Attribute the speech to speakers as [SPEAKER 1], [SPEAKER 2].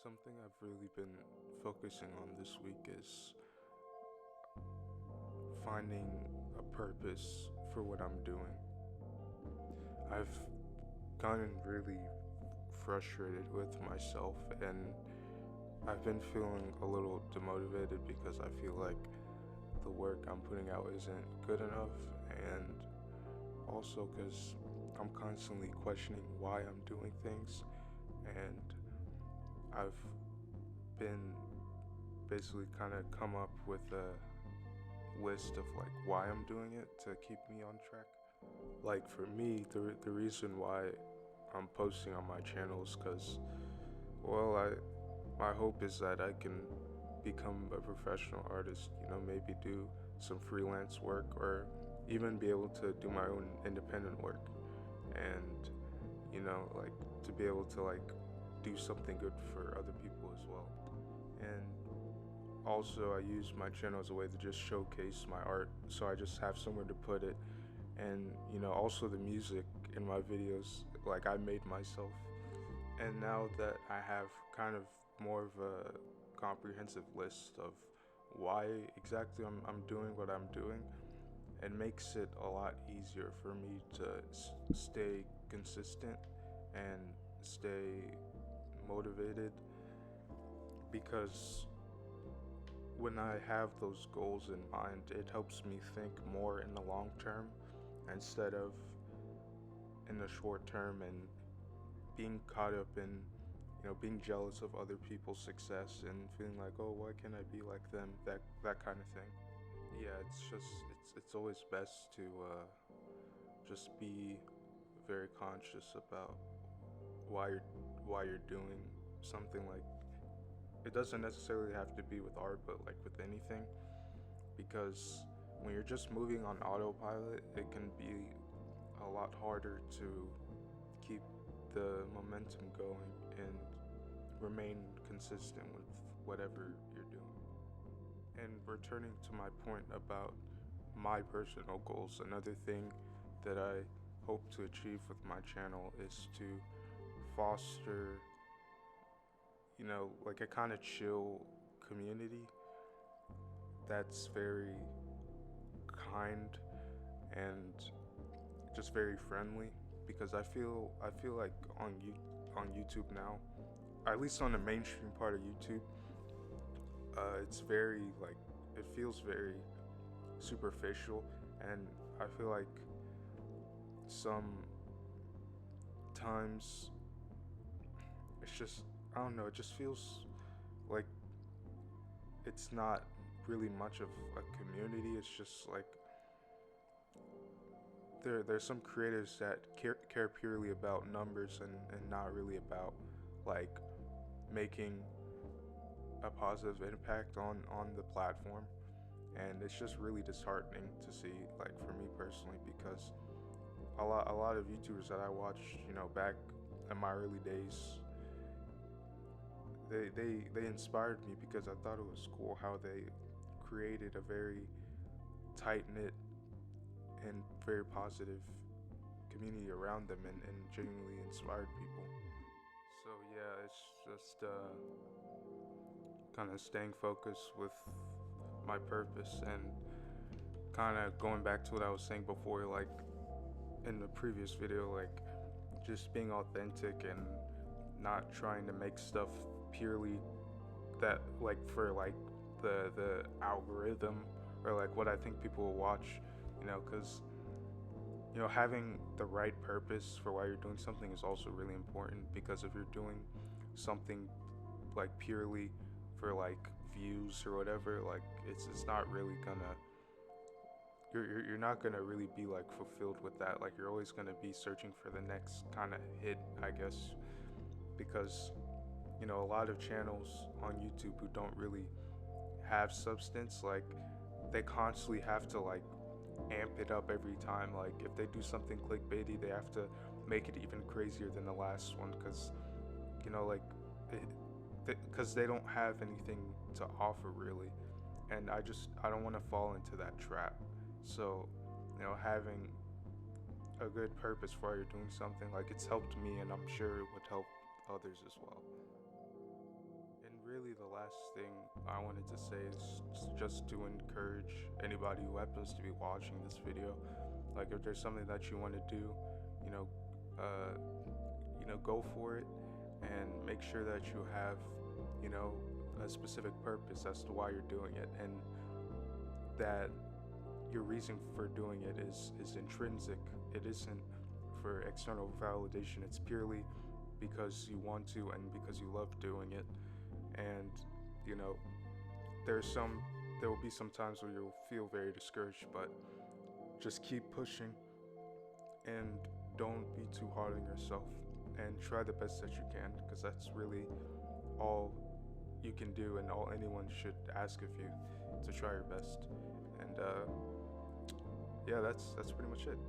[SPEAKER 1] Something I've really been focusing on this week is finding a purpose for what I'm doing. I've gotten really frustrated with myself, and I've been feeling a little demotivated because I feel like the work I'm putting out isn't good enough, and also because I'm constantly questioning why I'm doing things, and I've been basically kind of come up with a list of like why I'm doing it to keep me on track. Like for me, the reason why I'm posting on my channel is because, well, my hope is that I can become a professional artist. Maybe do some freelance work or even be able to do my own independent work, and like to be able to like do something good for other people as well. And also, I use my channel as a way to just showcase my art, so I just have somewhere to put it. And also the music in my videos, like I made myself. And now that I have kind of more of a comprehensive list of why exactly I'm doing what I'm doing, it makes it a lot easier for me to stay consistent and stay motivated, because when I have those goals in mind, it helps me think more in the long term instead of in the short term, and being caught up in, being jealous of other people's success and feeling like, oh, why can't I be like them? That kind of thing. Yeah, it's always best to just be very conscious about why you're doing something. Like, it doesn't necessarily have to be with art, but like with anything, because when you're just moving on autopilot, it can be a lot harder to keep the momentum going and remain consistent with whatever you're doing. And returning to my point about my personal goals, another thing that I hope to achieve with my channel is to foster, like a kind of chill community that's very kind and just very friendly, because I feel like on YouTube now, at least on the mainstream part of YouTube, it's very like, it feels very superficial, and I feel like sometimes it's just, I don't know, it just feels like it's not really much of a community. It's just like there's some creators that care purely about numbers, and not really about like making a positive impact on the platform. And it's just really disheartening to see, like for me personally, because a lot of YouTubers that I watched, back in my early days, they inspired me because I thought it was cool how they created a very tight knit and very positive community around them, and genuinely inspired people. So yeah, it's just kind of staying focused with my purpose, and kind of going back to what I was saying before, like in the previous video, like just being authentic and not trying to make stuff purely that like for like the algorithm, or like what I think people will watch, because having the right purpose for why you're doing something is also really important, because if you're doing something like purely for like views or whatever, like it's not really gonna, you're not gonna really be like fulfilled with that. Like you're always gonna be searching for the next kind of hit, I guess, because a lot of channels on YouTube who don't really have substance, like they constantly have to like amp it up every time. Like if they do something clickbaity, they have to make it even crazier than the last one, because like because they don't have anything to offer really. And I don't want to fall into that trap. So having a good purpose for why you're doing something, like it's helped me, and I'm sure it would help others as well. really the last thing I wanted to say is just to encourage anybody who happens to be watching this video. Like, if there's something that you want to do, you know, uh, go for it, and make sure that you have, you know, a specific purpose as to why you're doing it, and that your reason for doing it is intrinsic. It isn't for external validation. It's purely because you want to and because you love doing it. And you know, there will be some times where you'll feel very discouraged, but just keep pushing and don't be too hard on yourself, and try the best that you can, because that's really all you can do and all anyone should ask of you, to try your best. And yeah, that's pretty much it.